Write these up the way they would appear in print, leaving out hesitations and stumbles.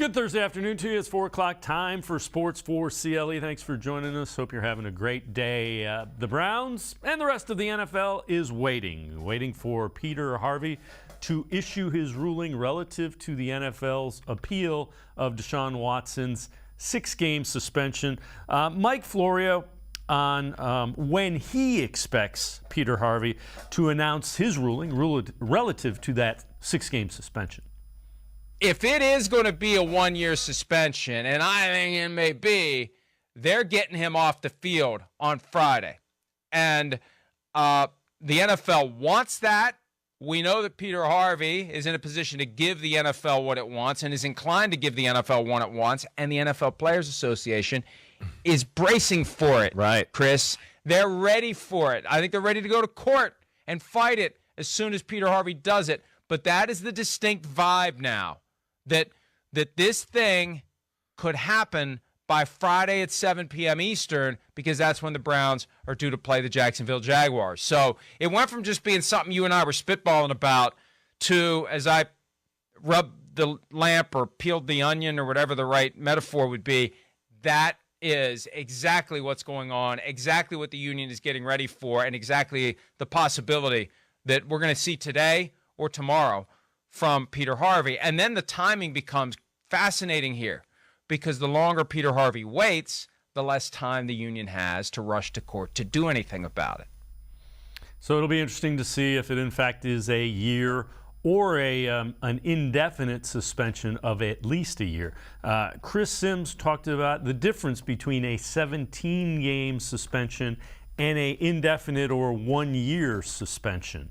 Good Thursday afternoon to you. It's 4 o'clock time for Sports4CLE. Thanks for joining us. Hope you're having a great day. The Browns and the rest of the NFL is waiting for Peter Harvey to issue his ruling relative to the NFL's appeal of Deshaun Watson's 6-game suspension. Mike Florio on when he expects Peter Harvey to announce his ruling relative to that 6-game suspension. If it is going to be a 1-year suspension, and I think it may be, they're getting him off the field on Friday. And the NFL wants that. We know that Peter Harvey is in a position to give the NFL what it wants and is inclined to give the NFL what it wants, and the NFL Players Association is bracing for it. Right. Chris, they're ready for it. I think they're ready to go to court and fight it as soon as Peter Harvey does it. But that is the distinct vibe now. That this thing could happen by Friday at 7 p.m. Eastern, because that's when the Browns are due to play the Jacksonville Jaguars. So it went from just being something you and I were spitballing about to, as I rubbed the lamp or peeled the onion or whatever the right metaphor would be, that is exactly what's going on, exactly what the union is getting ready for, and exactly the possibility that we're going to see today or tomorrow from Peter Harvey. And then the timing becomes fascinating here, because the longer Peter Harvey waits, the less time the union has to rush to court to do anything about it. So it'll be interesting to see if it in fact is a year or an indefinite suspension of at least a year. Chris Sims talked about the difference between a 17-game suspension and an indefinite or 1-year suspension.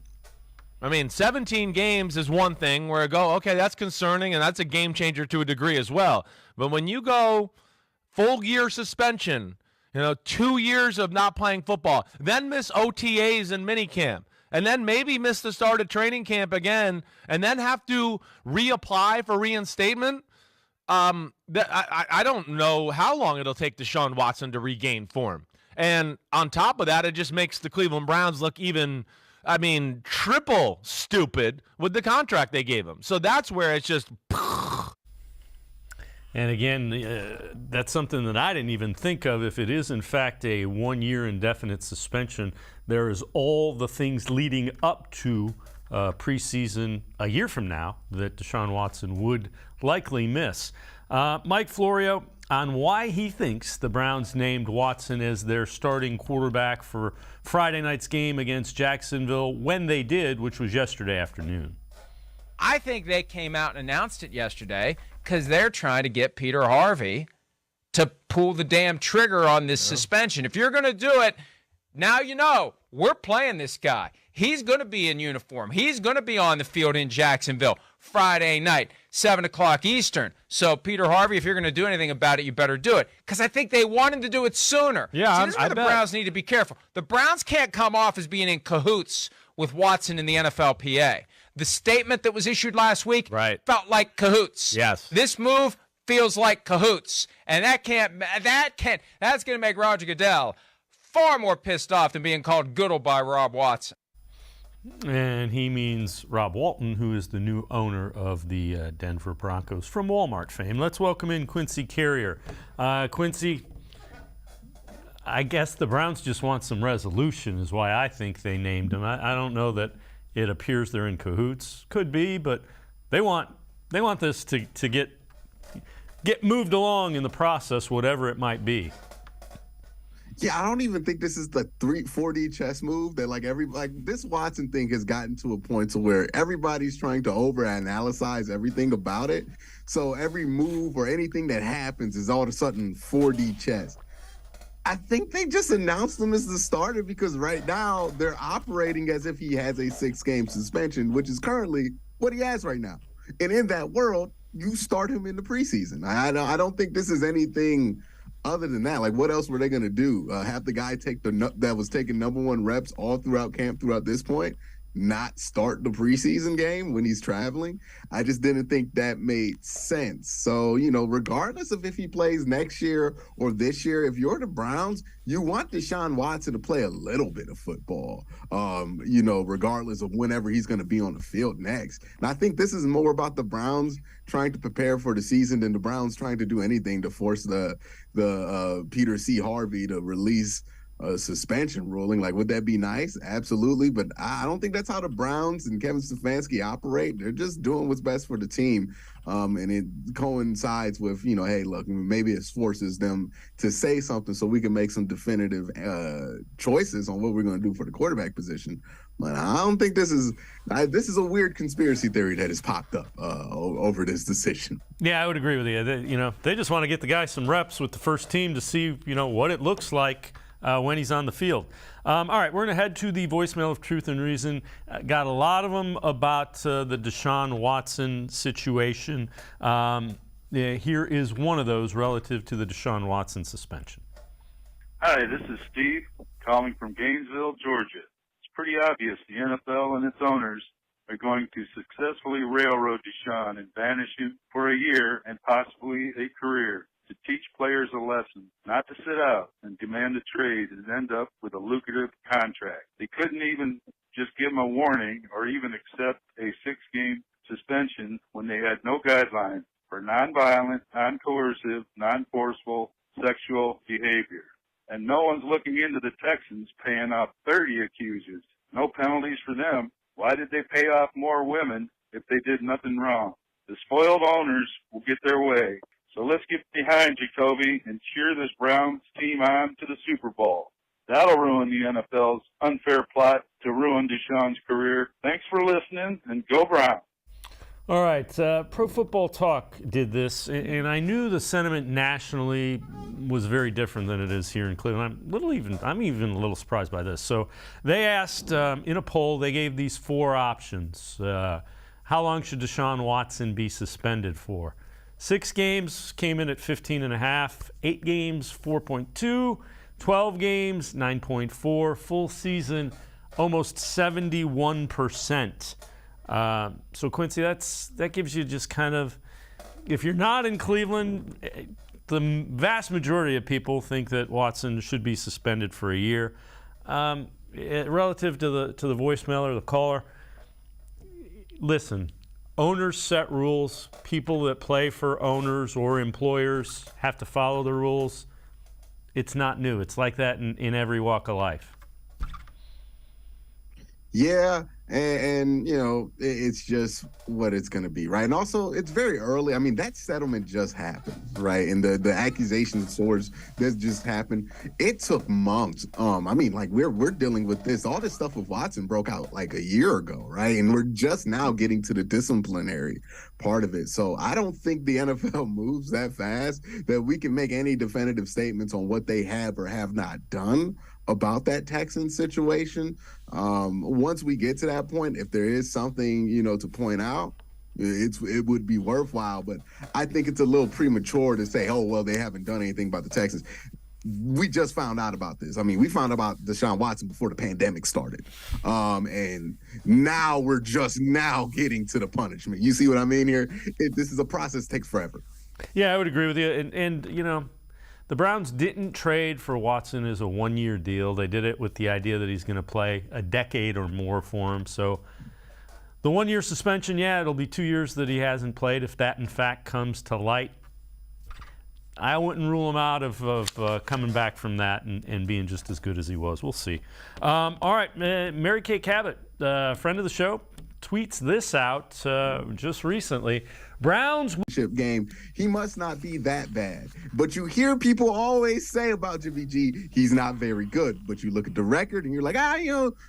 I mean, 17 games is one thing where I go, okay, that's concerning, and that's a game changer to a degree as well. But when you go full year suspension, 2 years of not playing football, then miss OTAs and minicamp, and then maybe miss the start of training camp again, and then have to reapply for reinstatement, I don't know how long it'll take Deshaun Watson to regain form. And on top of that, it just makes the Cleveland Browns look even – triple stupid with the contract they gave him. So that's where it's just. And again, that's something that I didn't even think of. If it is, in fact, a 1-year indefinite suspension, there is all the things leading up to preseason a year from now that Deshaun Watson would likely miss. Mike Florio on why he thinks the Browns named Watson as their starting quarterback for Friday night's game against Jacksonville when they did, which was yesterday afternoon. I think they came out and announced it yesterday because they're trying to get Peter Harvey to pull the damn trigger on this suspension. If you're going to do it, now you know we're playing this guy. He's going to be in uniform. He's going to be on the field in Jacksonville Friday night, 7 o'clock Eastern. So, Peter Harvey, if you're going to do anything about it, you better do it. Because I think they want him to do it sooner. Yeah, this is where the Browns need to be careful. The Browns can't come off as being in cahoots with Watson in the NFLPA. The statement that was issued last week felt like cahoots. Yes. This move feels like cahoots. And that's going to make Roger Goodell far more pissed off than being called Goodell by Rob Watson. And he means Rob Walton, who is the new owner of the Denver Broncos from Walmart fame. Let's welcome in Quincy Carrier. Quincy, I guess the Browns just want some resolution is why I think they named him. I don't know that it appears they're in cahoots. Could be, but they want this to get moved along in the process, whatever it might be. Yeah, I don't even think this is the 4D chess move that this Watson thing has gotten to a point to where everybody's trying to overanalyze everything about it. So every move or anything that happens is all of a sudden 4D chess. I think they just announced him as the starter because right now they're operating as if he has a 6-game suspension, which is currently what he has right now. And in that world, you start him in the preseason. I don't think this is anything other than that. Like, what else were they going to do? Have the guy that was taking number 1 reps all throughout camp throughout this point? not start the preseason game when he's traveling. I just didn't think that made sense. So, regardless of if he plays next year or this year, if you're the Browns, you want Deshaun Watson to play a little bit of football, regardless of whenever he's going to be on the field next. And I think this is more about the Browns trying to prepare for the season than the Browns trying to do anything to force the Peter C. Harvey to release a suspension ruling. Like, would that be nice? Absolutely. But I don't think that's how the Browns and Kevin Stefanski operate. They're just doing what's best for the team. And it coincides with, hey, look, maybe it forces them to say something so we can make some definitive choices on what we're going to do for the quarterback position. But I don't think this is a weird conspiracy theory that has popped up over this decision. Yeah, I would agree with you. They just want to get the guy some reps with the first team to see, what it looks like when he's on the field. All right, we're going to head to the voicemail of Truth and Reason. Got a lot of them about the Deshaun Watson situation. Here is one of those relative to the Deshaun Watson suspension. Hi, this is Steve calling from Gainesville, Georgia. It's pretty obvious the NFL and its owners are going to successfully railroad Deshaun and banish him for a year and possibly a career, to teach players a lesson, not to sit out and demand a trade and end up with a lucrative contract. They couldn't even just give him a warning or even accept a 6-game suspension when they had no guidelines for nonviolent, non-coercive, non-forceful sexual behavior. And no one's looking into the Texans paying off 30 accusers. No penalties for them. Why did they pay off more women if they did nothing wrong? The spoiled owners will get their way. So let's get behind Jacoby and cheer this Browns team on to the Super Bowl. That'll ruin the NFL's unfair plot to ruin Deshaun's career. Thanks for listening, and go Browns. All right, Pro Football Talk did this, and I knew the sentiment nationally was very different than it is here in Cleveland. I'm even a little surprised by this. So they asked in a poll, they gave these 4 options. How long should Deshaun Watson be suspended for? 6 games came in at 15.5, 8 games, 4.2, 12 games, 9.4, full season, almost 71%. So Quincy, that gives you just kind of, if you're not in Cleveland, the vast majority of people think that Watson should be suspended for a year. Relative to the voicemail or the caller, listen. Owners set rules. People that play for owners or employers have to follow the rules. It's not new. It's like that in every walk of life. Yeah, and it's just what it's going to be, right? And also, it's very early. I mean, that settlement just happened, right? And the accusations source that just happened, it took months. We're dealing with this. All this stuff with Watson broke out like a year ago, right? And we're just now getting to the disciplinary part of it. So I don't think the NFL moves that fast that we can make any definitive statements on what they have or have not done about that Texans situation. Once we get to that point, if there is something, to point out, it would be worthwhile. But I think it's a little premature to say, oh, well, they haven't done anything about the Texans. We just found out about this. I mean, we found out about Deshaun Watson before the pandemic started. And now we're just now getting to the punishment. You see what I mean here? This is a process that takes forever. Yeah, I would agree with you. And the Browns didn't trade for Watson as a 1-year deal. They did it with the idea that he's going to play a decade or more for him. So the 1-year suspension, it'll be 2 years that he hasn't played if that, in fact, comes to light. I wouldn't rule him out of coming back from that and being just as good as he was. We'll see. All right, Mary Kay Cabot, friend of the show, tweets this out just recently. Browns game, he must not be that bad. But you hear people always say about Jimmy G, he's not very good. But you look at the record and you're like,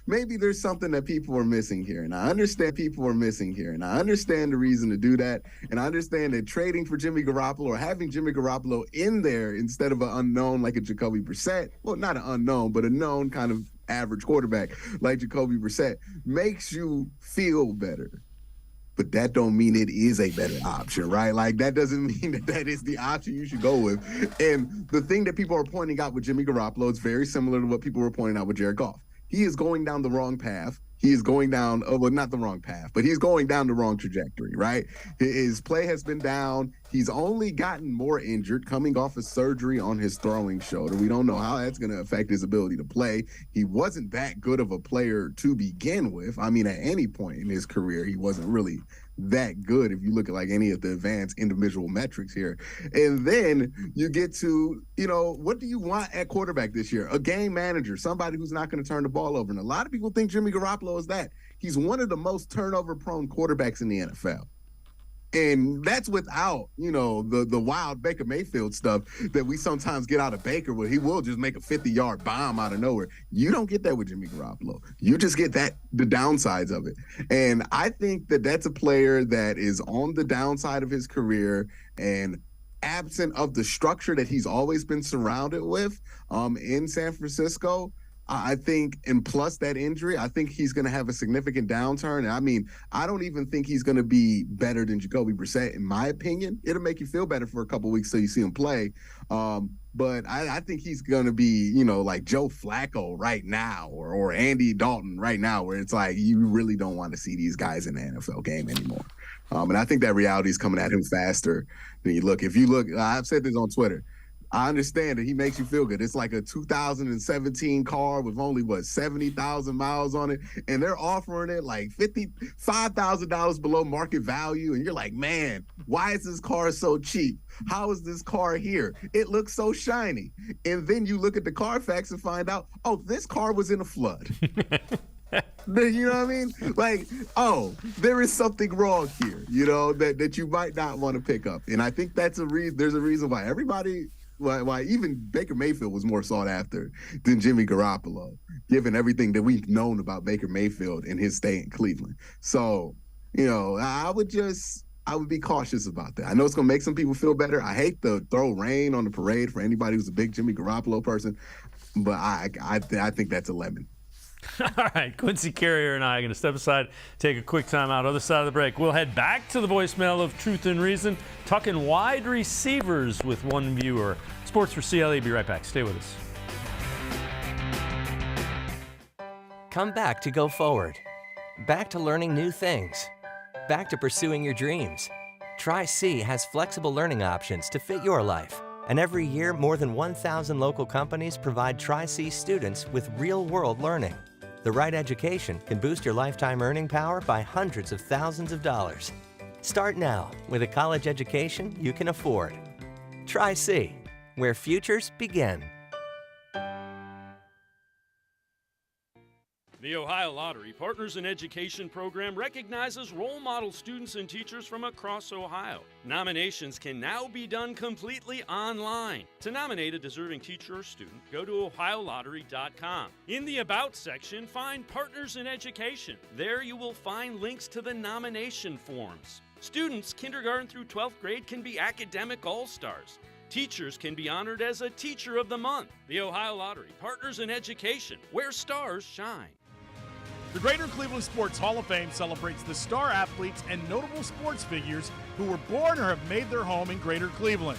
maybe there's something that people are missing here. And I understand people are missing here. And I understand the reason to do that. And I understand that trading for Jimmy Garoppolo or having Jimmy Garoppolo in there instead of an unknown like a Jacoby Brissett, well, not an unknown, but a known kind of average quarterback like Jacoby Brissett makes you feel better. But that don't mean it is a better option, right? Like, that doesn't mean that is the option you should go with. And the thing that people are pointing out with Jimmy Garoppolo is very similar to what people were pointing out with Jared Goff. He is going down the wrong path. he is going down, well, not the wrong path, but he's going down the wrong trajectory, right? His play has been down. He's only gotten more injured coming off of surgery on his throwing shoulder. We don't know how that's going to affect his ability to play. He wasn't that good of a player to begin with. I mean, at any point in his career, he wasn't really that good if you look at like any of the advanced individual metrics here. And then you get to, what do you want at quarterback this year? A game manager, somebody who's not going to turn the ball over. And a lot of people think Jimmy Garoppolo is that. He's one of the most turnover-prone quarterbacks in the NFL. And that's without, the wild Baker Mayfield stuff that we sometimes get out of Baker, where he will just make a 50-yard bomb out of nowhere. You don't get that with Jimmy Garoppolo. You just get the downsides of it. And I think that that's a player that is on the downside of his career and absent of the structure that he's always been surrounded with in San Francisco. I think, and plus that injury, I think he's going to have a significant downturn. And I mean, I don't even think he's going to be better than Jacoby Brissett, in my opinion. It'll make you feel better for a couple of weeks till you see him play. But I think he's going to be, like Joe Flacco right now or Andy Dalton right now, where it's like you really don't want to see these guys in the NFL game anymore. And I think that reality is coming at him faster than you look. If you look, I've said this on Twitter. I understand that he makes you feel good. It's like a 2017 car with only, 70,000 miles on it, and they're offering it like $55,000 below market value, and you're like, man, why is this car so cheap? How is this car here? It looks so shiny. And then you look at the Carfax and find out, oh, this car was in a flood. You know what I mean? Like, oh, there is something wrong here, that you might not want to pick up. And I think that's there's a reason why why even Baker Mayfield was more sought after than Jimmy Garoppolo, given everything that we've known about Baker Mayfield and his stay in Cleveland. So, I would be cautious about that. I know it's going to make some people feel better. I hate to throw rain on the parade for anybody who's a big Jimmy Garoppolo person, but I think that's a lemon. All right, Quincy Carrier and I are going to step aside, take a quick time out. Other side of the break, we'll head back to the voicemail of Truth and Reason, talking wide receivers with one viewer. Sports4CLE, be right back. Stay with us. Come back to go forward. Back to learning new things. Back to pursuing your dreams. Tri-C has flexible learning options to fit your life. And every year, more than 1,000 local companies provide Tri-C students with real-world learning. The right education can boost your lifetime earning power by hundreds of thousands of dollars. Start now with a college education you can afford. Tri-C, where futures begin. The Ohio Lottery Partners in Education program recognizes role model students and teachers from across Ohio. Nominations can now be done completely online. To nominate a deserving teacher or student, go to ohiolottery.com. In the About section, find Partners in Education. There you will find links to the nomination forms. Students kindergarten through 12th grade can be academic all-stars. Teachers can be honored as a Teacher of the Month. The Ohio Lottery Partners in Education, where stars shine. The Greater Cleveland Sports Hall of Fame celebrates the star athletes and notable sports figures who were born or have made their home in Greater Cleveland.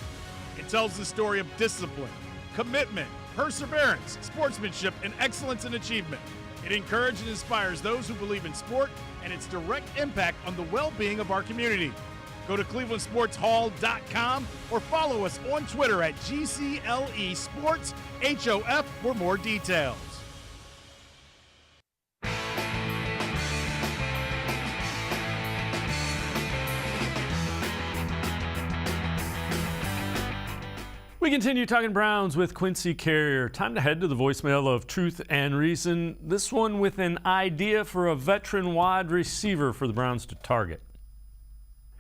It tells the story of discipline, commitment, perseverance, sportsmanship, and excellence in achievement. It encourages and inspires those who believe in sport and its direct impact on the well-being of our community. Go to clevelandsportshall.com or follow us on Twitter at GCLE Sports HOF for more details. We continue talking Browns with Quincy Carrier. Time to head to the voicemail of Truth and Reason. This one with an idea for a veteran wide receiver for the Browns to target.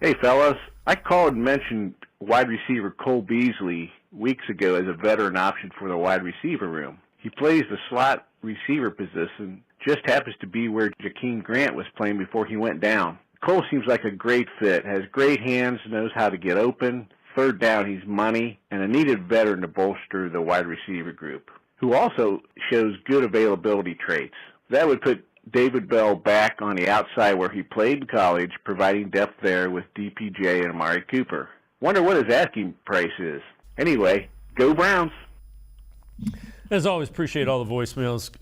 Hey, fellas. I called and mentioned wide receiver Cole Beasley weeks ago as a veteran option for the wide receiver room. He plays the slot receiver position, just happens to be where Jakeem Grant was playing before he went down. Cole seems like a great fit, has great hands, knows how to get open. Third down, he's money, and a needed veteran to bolster the wide receiver group, who also shows good availability traits. That would put David Bell back on the outside where he played in college, providing depth there with DPJ and Amari Cooper. Wonder what his asking price is. Anyway, go Browns. As always, appreciate all the voicemails.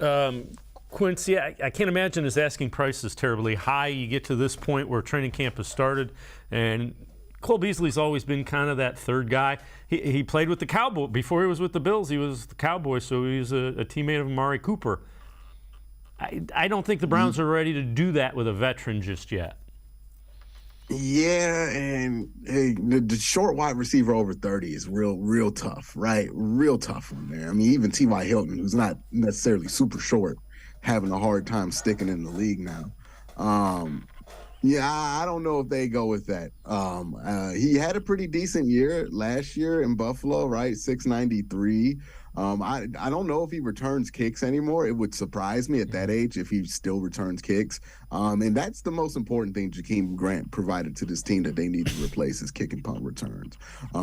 Quincy, I can't imagine his asking price is terribly high. You get to this point where training camp has started, and Cole Beasley's always been kind of that third guy. He played with the Cowboys. Before he was with the Bills, he was the Cowboys, so he was a teammate of Amari Cooper. I don't think the Browns are ready to do that with a veteran just yet. Yeah, and the short wide receiver over 30 is real tough, right? Real tough one there. I mean, even T.Y. Hilton, who's not necessarily super short, having a hard time sticking in the league now. Yeah, I don't know if they go with that. He had a pretty decent year last year in Buffalo, right? 693. I don't know if he returns kicks anymore. It would surprise me at that age if he still returns kicks. And that's the most important thing Jakeem Grant provided to this team that they need to replace is kick and punt returns.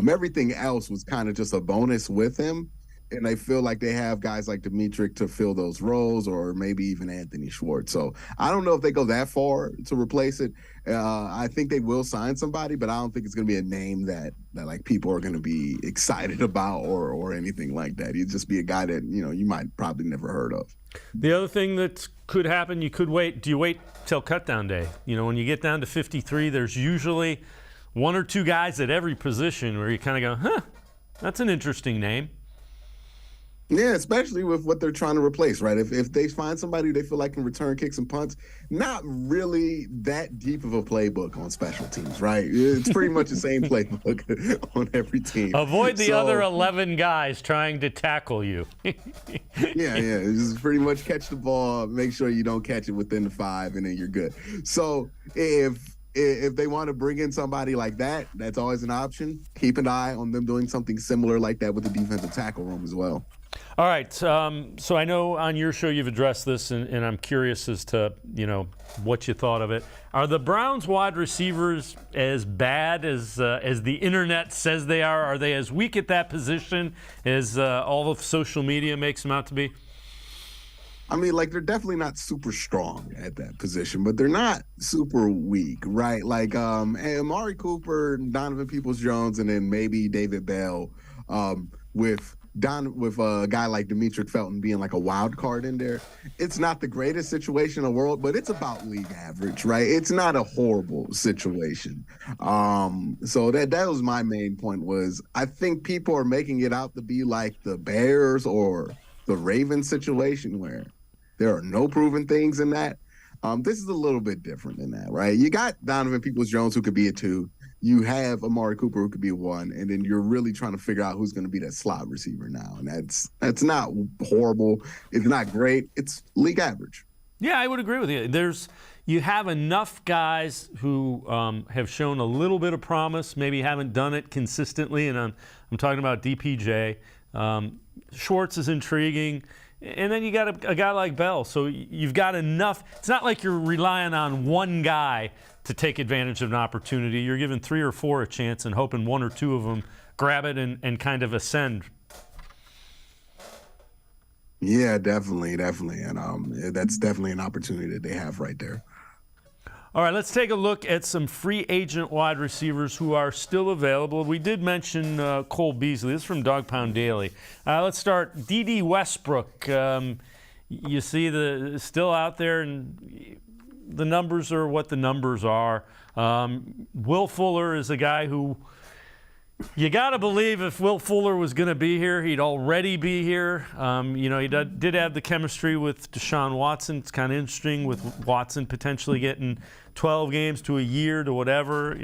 Everything else was kind of just a bonus with him. And they feel like they have guys like Demetric to fill those roles, or maybe even Anthony Schwartz. So I don't know if they go that far to replace it. I think they will sign somebody, but I don't think it's going to be a name that like people are going to be excited about or anything like that. He'd just be a guy that, you might probably never heard of. The other thing that could happen, you could wait. Do you wait till cutdown day? When you get down to 53, there's usually one or two guys at every position where you kind of go, that's an interesting name. Yeah, especially with what they're trying to replace, right? If they find somebody they feel like can return kicks and punts, not really that deep of a playbook on special teams, right? It's pretty much the same playbook on every team. Avoid the other 11 guys trying to tackle you. Yeah. Just pretty much catch the ball, make sure you don't catch it within the 5, and then you're good. So if they want to bring in somebody like that, that's always an option. Keep an eye on them doing something similar like that with the defensive tackle room as well. All right, so I know on your show you've addressed this, and I'm curious as to, what you thought of it. Are the Browns wide receivers as bad as the internet says they are? Are they as weak at that position as all of social media makes them out to be? I mean, they're definitely not super strong at that position, but they're not super weak, right? Amari Cooper, Donovan Peoples-Jones, and then maybe David Bell with a guy like Demetric Felton being like a wild card in there. It's not the greatest situation in the world, but it's about league average, right? It's not a horrible situation. So that was my main point was I think people are making it out to be like the Bears or the Ravens situation where there are no proven things in that. This is a little bit different than that, right? You got Donovan Peoples-Jones who could be a 2. You have Amari Cooper who could be a 1, and then you're really trying to figure out who's going to be that slot receiver now. And that's not horrible. It's not great. It's league average. Yeah, I would agree with you. You have enough guys who have shown a little bit of promise, maybe haven't done it consistently, and I'm talking about DPJ. Schwartz is intriguing. And then you got a guy like Bell. So you've got enough. It's not like you're relying on one guy to take advantage of an opportunity. You're giving 3 or 4 a chance and hoping 1 or 2 of them grab it and kind of ascend. Yeah, definitely. And that's definitely an opportunity that they have right there. All right, let's take a look at some free agent wide receivers who are still available. We did mention Cole Beasley. This is from Dog Pound Daily. Let's start. D.D. Westbrook. You see still out there, and the numbers are what the numbers are. Will Fuller is a guy who you got to believe if Will Fuller was going to be here, he'd already be here. He did have the chemistry with Deshaun Watson. It's kind of interesting with Watson potentially getting 12 games to a year to whatever.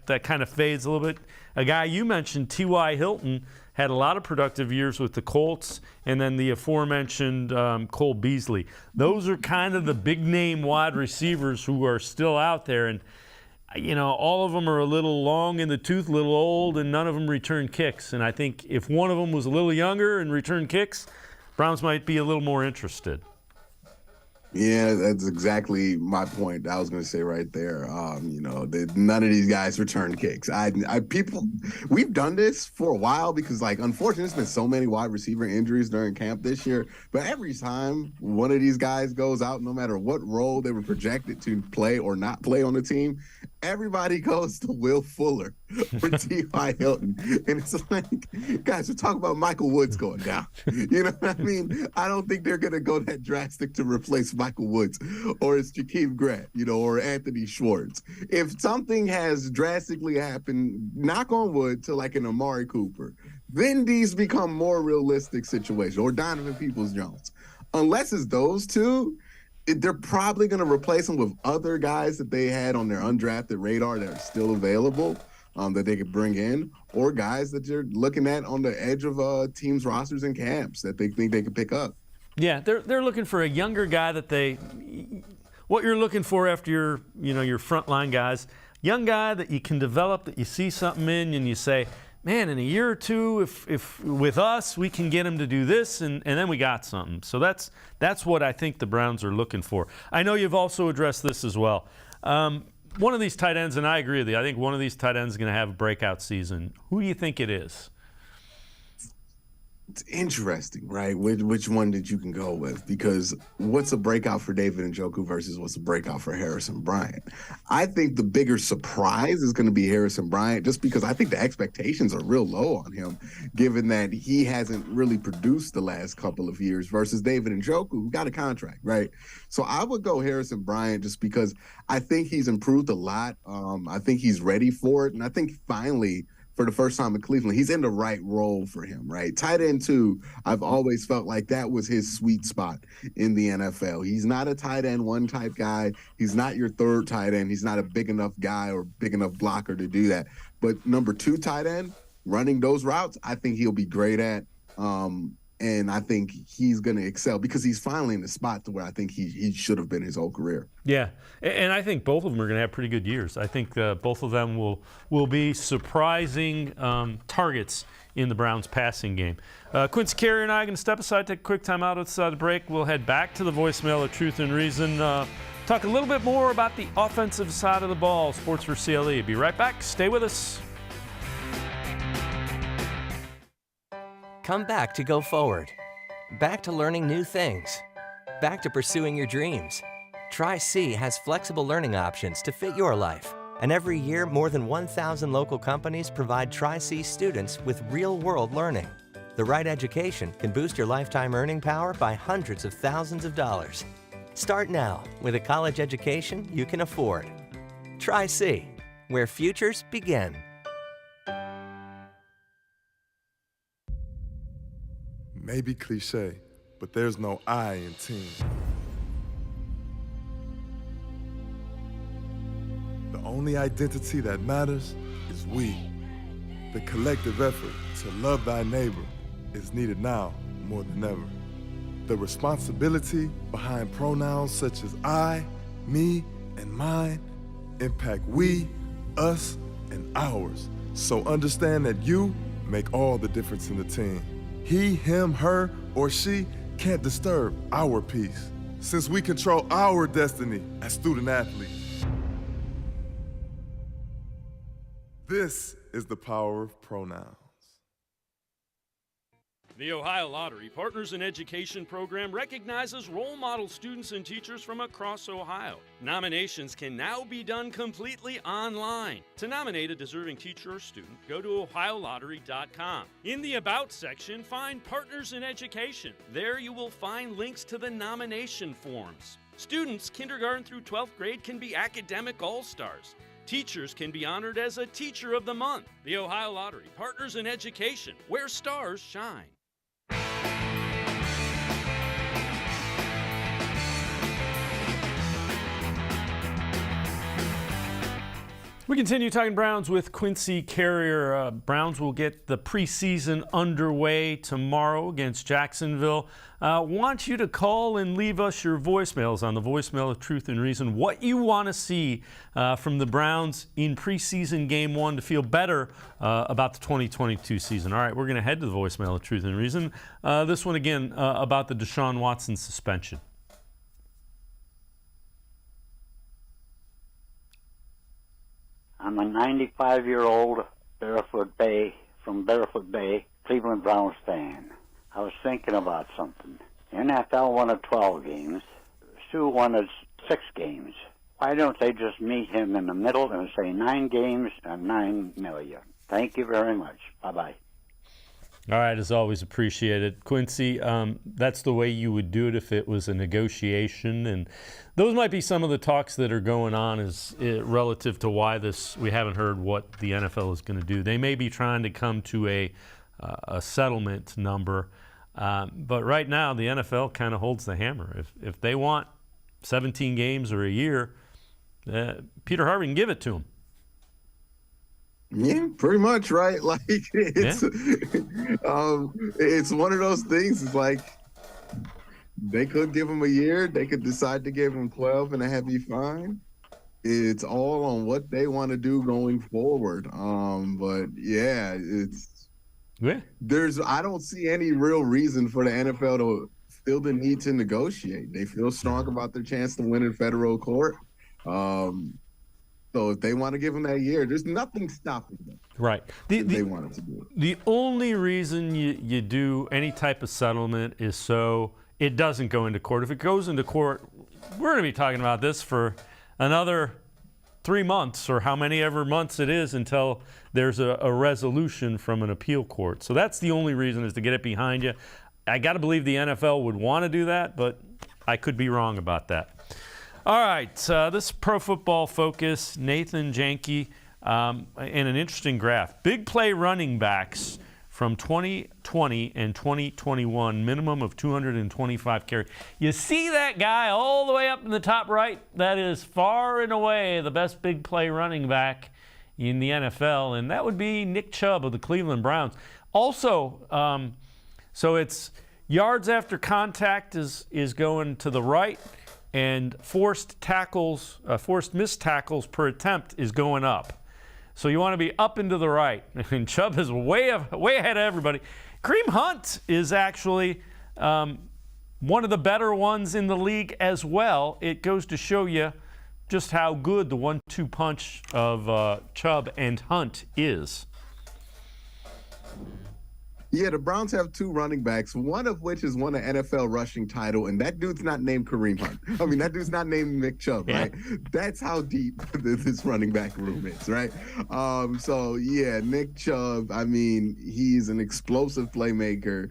That kind of fades a little bit. A guy you mentioned, T.Y. Hilton, had a lot of productive years with the Colts, and then the aforementioned Cole Beasley. Those are kind of the big-name wide receivers who are still out there, and all of them are a little long in the tooth, a little old, and none of them return kicks. And I think if one of them was a little younger and returned kicks, Browns might be a little more interested. Yeah, that's exactly my point. I was going to say right there. None of these guys return kicks. We've done this for a while because, unfortunately, there's been so many wide receiver injuries during camp this year. But every time one of these guys goes out, no matter what role they were projected to play or not play on the team, everybody goes to Will Fuller for T.Y. Hilton. And it's like, guys, we're talking about Michael Woods going down. You know what I mean? I don't think they're going to go that drastic to replace Michael Woods or it's Jakeem Grant, or Anthony Schwartz. If something has drastically happened, knock on wood, to like an Amari Cooper, then these become more realistic situations, or Donovan Peoples-Jones. Unless it's those two, they're probably going to replace them with other guys that they had on their undrafted radar that are still available that they could bring in, or guys that you're looking at on the edge of teams' rosters and camps that they think they can pick up. Yeah, they're looking for a younger guy what you're looking for after your frontline guys, young guy that you can develop, that you see something in and you say, man, in a year or two, if with us, we can get him to do this, and then we got something. So that's what I think the Browns are looking for. I know you've also addressed this as well. One of these tight ends, and I agree with you, I think one of these tight ends is going to have a breakout season. Who do you think it is? It's interesting, right? Which one did you can go with? Because what's a breakout for David Njoku versus what's a breakout for Harrison Bryant? I think the bigger surprise is going to be Harrison Bryant, just because I think the expectations are real low on him, given that he hasn't really produced the last couple of years, versus David Njoku, who got a contract, right? So I would go Harrison Bryant just because I think he's improved a lot. I think he's ready for it, and I think finally, for the first time in Cleveland, he's in the right role for him, right? Tight end 2, I've always felt like that was his sweet spot in the NFL. He's not a tight end 1 type guy. He's not your third tight end. He's not a big enough guy or big enough blocker to do that. But number 2 tight end, running those routes, I think he'll be great at. And I think he's going to excel because he's finally in the spot to where I think he should have been his whole career. Yeah, and I think both of them are going to have pretty good years. I think both of them will be surprising targets in the Browns' passing game. Quincy Carrier and I are going to step aside, take a quick time out outside the break. We'll head back to the voicemail of Truth and Reason, talk a little bit more about the offensive side of the ball. Sports4CLE. Be right back. Stay with us. Come back to go forward. Back to learning new things. Back to pursuing your dreams. Tri-C has flexible learning options to fit your life. And every year, more than 1,000 local companies provide Tri-C students with real-world learning. The right education can boost your lifetime earning power by hundreds of thousands of dollars. Start now with a college education you can afford. Tri-C, where futures begin. Maybe cliche, but there's no I in team. The only identity that matters is we. The collective effort to love thy neighbor is needed now more than ever. The responsibility behind pronouns such as I, me, and mine impact we, us, and ours. So understand that you make all the difference in the team. He, him, her, or she can't disturb our peace, since we control our destiny as student athletes. This is the power of pronouns. The Ohio Lottery Partners in Education program recognizes role model students and teachers from across Ohio. Nominations can now be done completely online. To nominate a deserving teacher or student, go to ohiolottery.com. In the About section, find Partners in Education. There you will find links to the nomination forms. Students kindergarten through 12th grade can be academic all-stars. Teachers can be honored as a Teacher of the Month. The Ohio Lottery Partners in Education, where stars shine. We continue talking Browns with Quincy Carrier. Browns will get the preseason underway tomorrow against Jacksonville. Want you to call and leave us your voicemails on the voicemail of Truth and Reason. What you want to see from the Browns in preseason game 1 to feel better about the 2022 season. All right, we're going to head to the voicemail of Truth and Reason. This one again about the Deshaun Watson suspension. I'm a 95-year-old from Barefoot Bay, Cleveland Browns fan. I was thinking about something. NFL wanted 12 games. Sue wanted 6 games. Why don't they just meet him in the middle and say 9 games and $9 million? Thank you very much. Bye-bye. All right, as always, appreciated. Quincy, that's the way you would do it if it was a negotiation. And those might be some of the talks that are going on relative to why we haven't heard what the NFL is going to do. They may be trying to come to a settlement number. But right now, the NFL kind of holds the hammer. If they want 17 games or a year, Peter Harvey can give it to them. Yeah, pretty much, right? Like it's one of those things. It's like they could give him a year. They could decide to give him 12 and a heavy fine. It's all on what they want to do going forward. But yeah, I don't see any real reason for the NFL to feel the need to negotiate. They feel strong about their chance to win in federal court. So if they want to give them that year, there's nothing stopping them. Right. They wanted to do it. The only reason you do any type of settlement is so it doesn't go into court. If it goes into court, we're going to be talking about this for another 3 months or how many ever months it is until there's a resolution from an appeal court. So that's the only reason, is to get it behind you. I got to believe the NFL would want to do that, but I could be wrong about that. All right, this Pro Football Focus, Nathan Janke, in an interesting graph. Big play running backs from 2020 and 2021, minimum of 225 carries. You see that guy all the way up in the top right? That is far and away the best big play running back in the NFL, and that would be Nick Chubb of the Cleveland Browns. Also, so it's yards after contact is going to the right, and forced missed tackles per attempt is going up. So you want to be up and to the right. And Chubb is way ahead of everybody. Kareem Hunt is actually one of the better ones in the league as well. It goes to show you just how good the 1-2 punch of Chubb and Hunt is. Yeah, the Browns have 2 running backs, one of which has won an NFL rushing title, and that dude's not named Kareem Hunt. I mean, that dude's not named Nick Chubb, right? That's how deep this running back room is, right? So, yeah, Nick Chubb, I mean, he's an explosive playmaker.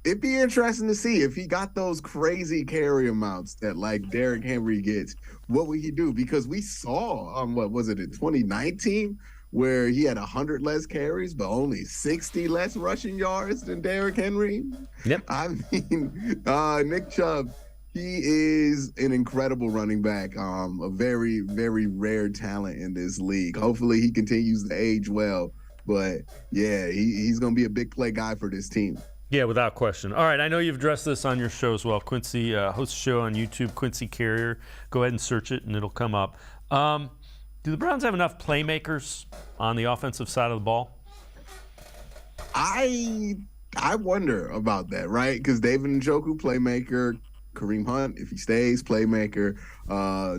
It'd be interesting to see if he got those crazy carry amounts that, like, Derrick Henry gets, what would he do? Because we saw, what was it, in 2019? Where he had 100 less carries, but only 60 less rushing yards than Derrick Henry. Yep. I mean, Nick Chubb, he is an incredible running back, a very, very rare talent in this league. Hopefully he continues to age well, but yeah, he's going to be a big play guy for this team. Yeah, without question. All right, I know you've addressed this on your show as well. Quincy hosts a show on YouTube, Quincy Carrier. Go ahead and search it, and it'll come up. Do the Browns have enough playmakers on the offensive side of the ball? I wonder about that, right? Because David Njoku, playmaker. Kareem Hunt, if he stays, playmaker.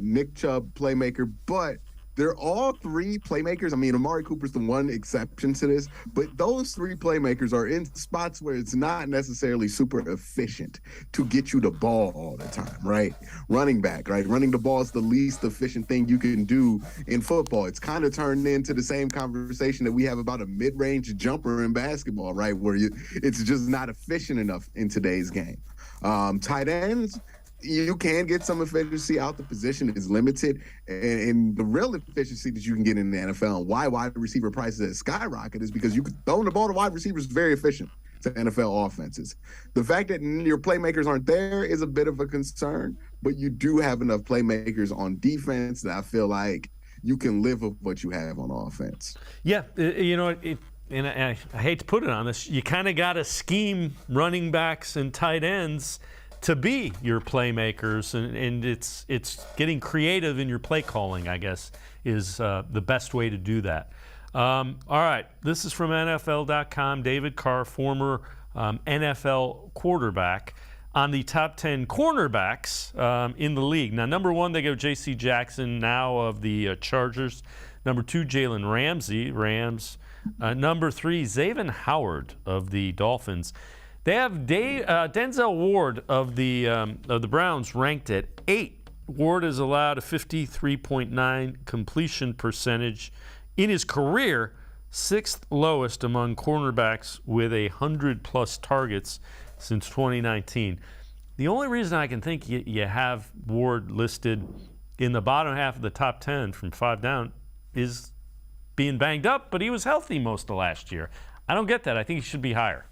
Nick Chubb, playmaker. But they're all 3 playmakers. I mean, Amari Cooper's the one exception to this, but those 3 playmakers are in spots where it's not necessarily super efficient to get you the ball all the time, right? Running back, right? Running the ball is the least efficient thing you can do in football. It's kind of turned into the same conversation that we have about a mid-range jumper in basketball, right? Where it's just not efficient enough in today's game. Tight ends, you can get some efficiency out. The position is limited, and the real efficiency that you can get in the NFL and why wide receiver prices have skyrocketed is because you can throw the ball to wide receivers very efficient to NFL offenses. The fact that your playmakers aren't there is a bit of a concern, but you do have enough playmakers on defense that I feel like you can live with what you have on offense. Yeah, you know, and I hate to put it on this, you kind of got to scheme running backs and tight ends to be your playmakers, and it's getting creative in your play calling, I guess, is the best way to do that. All right, this is from NFL.com. David Carr, former NFL quarterback, on the top 10 cornerbacks in the league. Now, number 1, they go J.C. Jackson, now of the Chargers. Number 2, Jalen Ramsey, Rams. Number 3, Xavier Howard of the Dolphins. They have Denzel Ward of the Browns ranked at 8 Ward has allowed a 53.9 completion percentage in his career, 6th lowest among cornerbacks with 100-plus targets since 2019. The only reason I can think you have Ward listed in the bottom half of the top 10 from 5 down is being banged up, but he was healthy most of last year. I don't get that. I think he should be higher.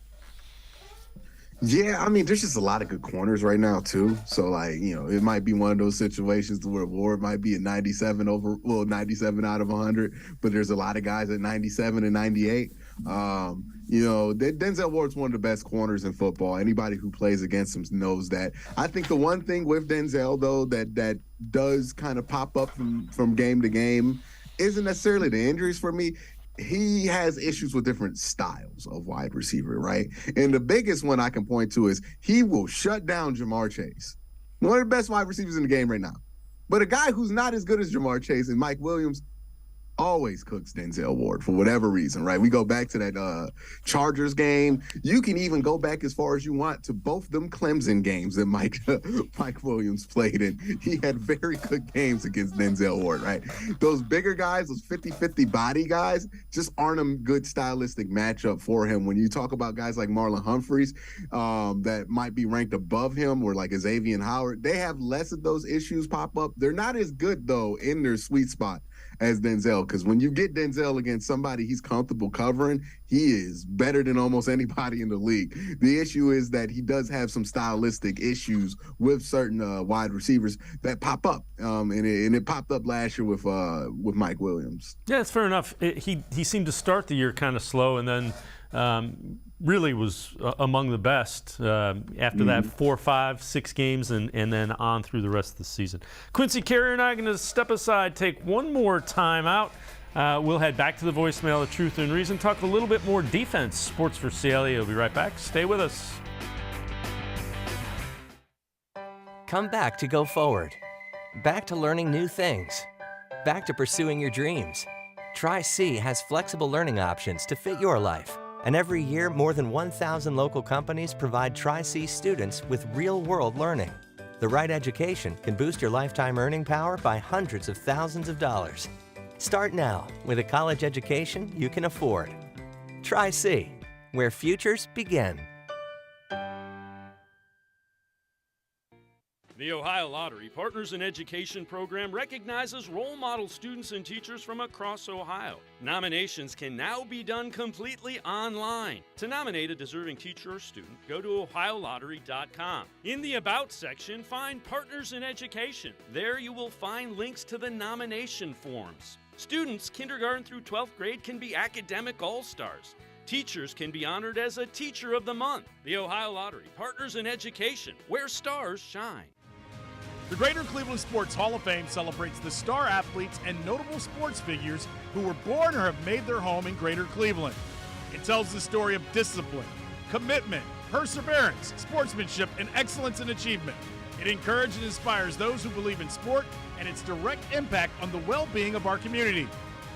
Yeah, I mean, there's just a lot of good corners right now, too. So, it might be one of those situations where Ward might be at 97 out of 100, but there's a lot of guys at 97 and 98. Denzel Ward's one of the best corners in football. Anybody who plays against him knows that. I think the one thing with Denzel, though, that does kind of pop up from game to game isn't necessarily the injuries for me. He has issues with different styles of wide receiver, right? And the biggest one I can point to is he will shut down Jamar Chase, one of the best wide receivers in the game right now. But a guy who's not as good as Jamar Chase and Mike Williams always cooks Denzel Ward for whatever reason, right? We go back to that Chargers game. You can even go back as far as you want to both them Clemson games that Mike Williams played in. He had very good games against Denzel Ward, right? Those bigger guys, those 50-50 body guys, just aren't a good stylistic matchup for him. When you talk about guys like Marlon Humphreys that might be ranked above him, or like Xavier Howard, they have less of those issues pop up. They're not as good, though, in their sweet spot as Denzel, because when you get Denzel against somebody he's comfortable covering, he is better than almost anybody in the league. The issue is that he does have some stylistic issues with certain wide receivers that pop up, and it popped up last year with Mike Williams. Yeah, it's fair enough. He seemed to start the year kind of slow, and then really was among the best after that 4, 5, 6 games, and then on through the rest of the season. Quincy, Carrier, and I are going to step aside, take one more time out. We'll head back to the voicemail of Truth and Reason, talk a little bit more defense. Sports for CLE. We'll be right back. Stay with us. Come back to go forward. Back to learning new things. Back to pursuing your dreams. Tri-C has flexible learning options to fit your life. And every year, more than 1,000 local companies provide Tri-C students with real-world learning. The right education can boost your lifetime earning power by hundreds of thousands of dollars. Start now with a college education you can afford. Tri-C, where futures begin. The Ohio Lottery Partners in Education program recognizes role model students and teachers from across Ohio. Nominations can now be done completely online. To nominate a deserving teacher or student, go to OhioLottery.com. In the About section, find Partners in Education. There you will find links to the nomination forms. Students kindergarten through 12th grade can be academic all-stars. Teachers can be honored as a Teacher of the Month. The Ohio Lottery Partners in Education, where stars shine. The Greater Cleveland Sports Hall of Fame celebrates the star athletes and notable sports figures who were born or have made their home in Greater Cleveland. It tells the story of discipline, commitment, perseverance, sportsmanship, and excellence in achievement. It encourages and inspires those who believe in sport and its direct impact on the well-being of our community.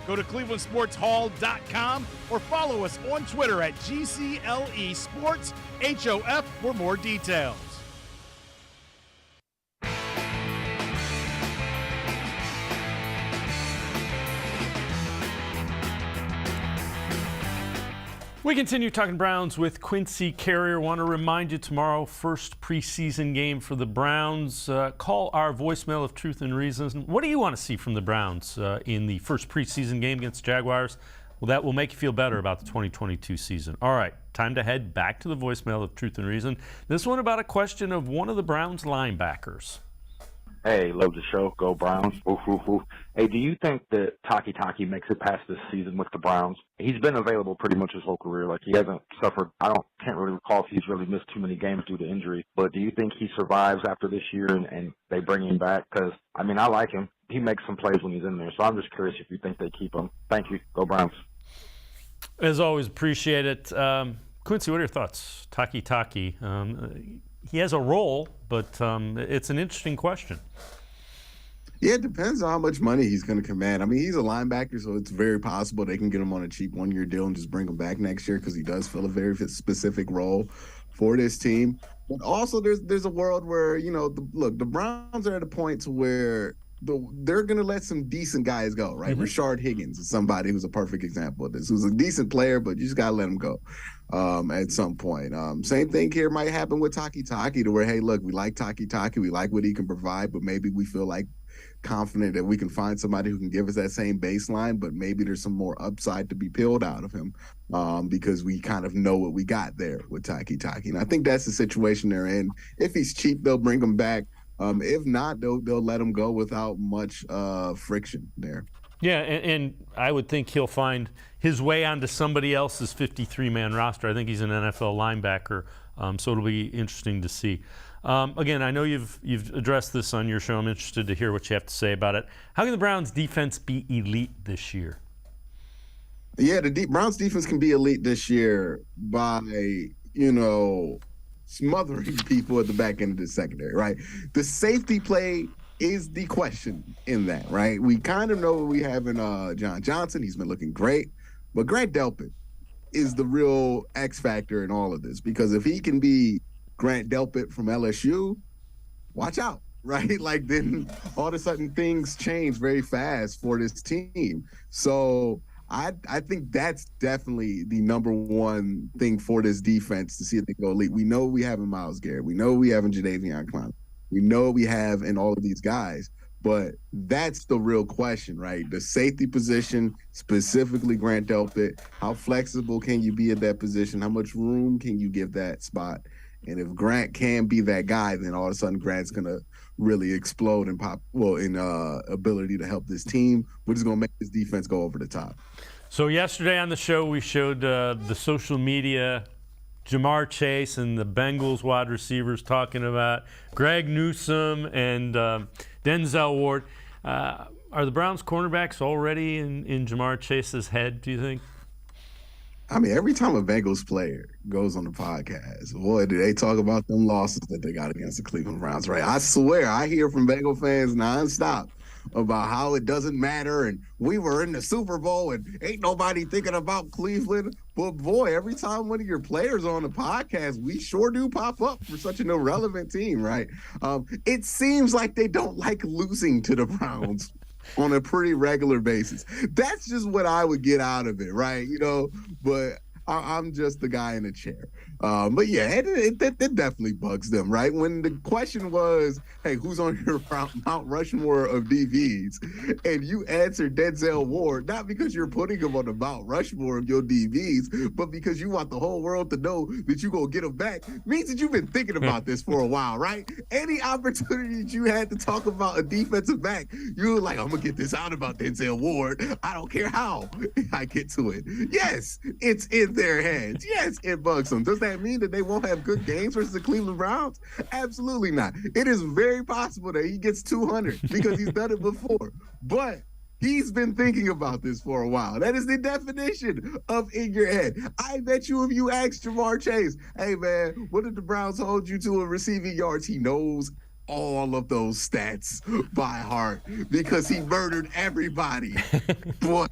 Go to clevelandsportshall.com or follow us on Twitter at GCLE Sports HOF for more details. We continue talking Browns with Quincy Carrier. Want to remind you tomorrow, first preseason game for the Browns. Call our voicemail of Truth and Reason. What do you want to see from the Browns in the first preseason game against Jaguars? Well, that will make you feel better about the 2022 season. All right, time to head back to the voicemail of Truth and Reason. This one about a question of one of the Browns linebackers. Hey, love the show. Go Browns. Oof, oof, oof. Hey, do you think that Takitaki makes it past this season with the Browns? He's been available pretty much his whole career. Like, he hasn't suffered. Can't really recall if he's really missed too many games due to injury. But do you think he survives after this year and they bring him back? Because, I mean, I like him. He makes some plays when he's in there. So I'm just curious if you think they keep him. Thank you. Go Browns. As always, appreciate it. Quincy, what are your thoughts? Takitaki. He has a role, but it's an interesting question. Yeah, it depends on how much money he's going to command. I mean, he's a linebacker, so it's very possible they can get him on a cheap one-year deal and just bring him back next year because he does fill a very specific role. for this team. But also there's a world where, the Browns are at a point to where they're going to let some decent guys go, right? Mm-hmm. Rashard Higgins is somebody who's a perfect example of this, who's a decent player, but you just got to let him go at some point. Same thing here might happen with Takitaki, to where, hey, look, we like Takitaki, we like what he can provide, but maybe we feel like confident that we can find somebody who can give us that same baseline, but maybe there's some more upside to be peeled out of him because we kind of know what we got there with Takitaki. And I think that's the situation they're in. If he's cheap, they'll bring him back. If not, they'll let him go without much friction there. Yeah, and I would think he'll find his way onto somebody else's 53-man roster. I think he's an NFL linebacker, so it'll be interesting to see. Again, I know you've addressed this on your show. I'm interested to hear what you have to say about it. How can the Browns' defense be elite this year? Yeah, the Browns' defense can be elite this year by, smothering people at the back end of the secondary, right? The safety play is the question in that, right? We kind of know what we have in John Johnson. He's been looking great. But Grant Delpit is the real X factor in all of this, because if he can be Grant Delpit from LSU, watch out, right? Like, then all of a sudden things change very fast for this team. So I think that's definitely the number one thing for this defense to see if they go elite. We know we have in Myles Garrett. We know we have in Jadeveon Clowney. We know we have in all of these guys. But that's the real question, right? The safety position, specifically Grant Delpit, how flexible can you be at that position? How much room can you give that spot? And if Grant can be that guy, then all of a sudden Grant's going to really explode in ability to help this team, which is going to make this defense go over the top. So yesterday on the show, we showed the social media, Jamar Chase and the Bengals wide receivers talking about Greg Newsome and Denzel Ward. Are the Browns cornerbacks already in Jamar Chase's head, do you think? I mean, every time a Bengals player goes on the podcast, boy, do they talk about them losses that they got against the Cleveland Browns, right? I swear, I hear from Bengal fans nonstop about how it doesn't matter and we were in the Super Bowl and ain't nobody thinking about Cleveland. But boy, every time one of your players on the podcast, we sure do pop up for such an irrelevant team, right? It seems like they don't like losing to the Browns on a pretty regular basis. That's just what I would get out of it, right? But I'm just the guy in the chair. But yeah, it definitely bugs them, right? When the question was, hey, who's on your Mount Rushmore of DBs? And you answered Denzel Ward, not because you're putting him on the Mount Rushmore of your DBs, but because you want the whole world to know that you're going to get him back, means that you've been thinking about this for a while, right? Any opportunity that you had to talk about a defensive back, you were like, I'm going to get this out about Denzel Ward. I don't care how I get to it. Yes, it's in their hands. Yes, it bugs them. Does that mean that they won't have good games versus the Cleveland Browns? Absolutely not. It is very possible that he gets 200 because he's done it before. But he's been thinking about this for a while. That is the definition of in your head. I bet you if you ask Jamar Chase, hey, man, what did the Browns hold you to in receiving yards? He knows all of those stats by heart because he murdered everybody. But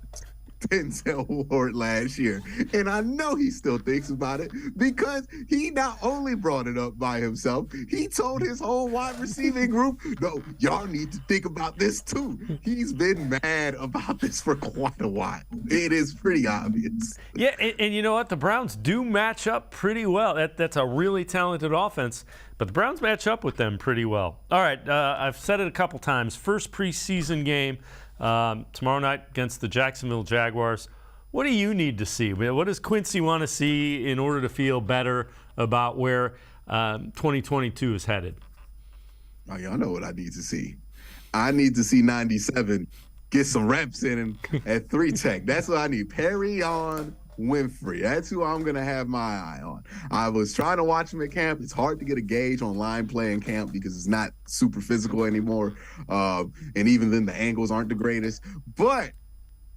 Denzel Ward last year. And I know he still thinks about it because he not only brought it up by himself, he told his whole wide receiving group, no, y'all need to think about this too. He's been mad about this for quite a while. It is pretty obvious. Yeah, and you know what? The Browns do match up pretty well. That's a really talented offense, but the Browns match up with them pretty well. All right, I've said it a couple times. First preseason game tomorrow night against the Jacksonville Jaguars. What do you need to see? What does Quincy want to see in order to feel better about where 2022 is headed? Oh, y'all know what I need to see. I need to see 97 get some reps in at 3-tech. That's what I need. Perrion Winfrey. That's who I'm going to have my eye on. I was trying to watch him at camp. It's hard to get a gauge on line play in camp because it's not super physical anymore. And even then the angles aren't the greatest. But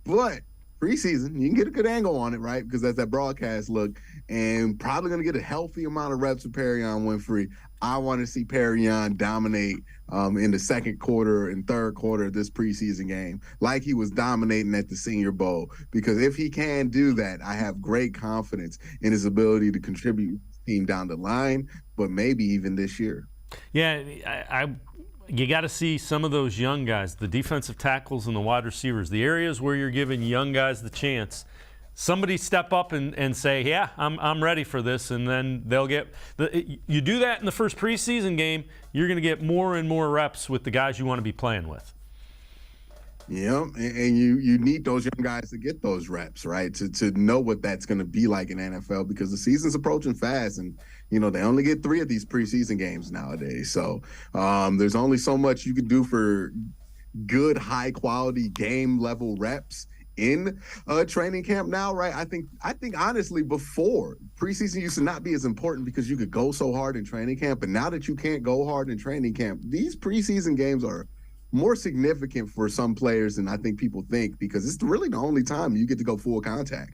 preseason, you can get a good angle on it, right? Because that's that broadcast look. And probably going to get a healthy amount of reps with Perrion Winfrey. I want to see Perrion dominate in the second quarter and third quarter of this preseason game like he was dominating at the Senior Bowl. Because if he can do that, I have great confidence in his ability to contribute team down the line, but maybe even this year. Yeah, you got to see some of those young guys, the defensive tackles and the wide receivers, the areas where you're giving young guys the chance. Somebody step up and say, yeah, I'm ready for this, and then they'll get you do that in the first preseason game, you're going to get more and more reps with the guys you want to be playing with. Yeah, and you need those young guys to get those reps, right? To know what that's going to be like in NFL, because the season's approaching fast, and they only get 3 of these preseason games nowadays. So there's only so much you can do for good, high quality game level reps in training camp now, right? I think honestly, before preseason used to not be as important because you could go so hard in training camp, and now that you can't go hard in training camp, these preseason games are more significant for some players than I think people think, because it's really the only time you get to go full contact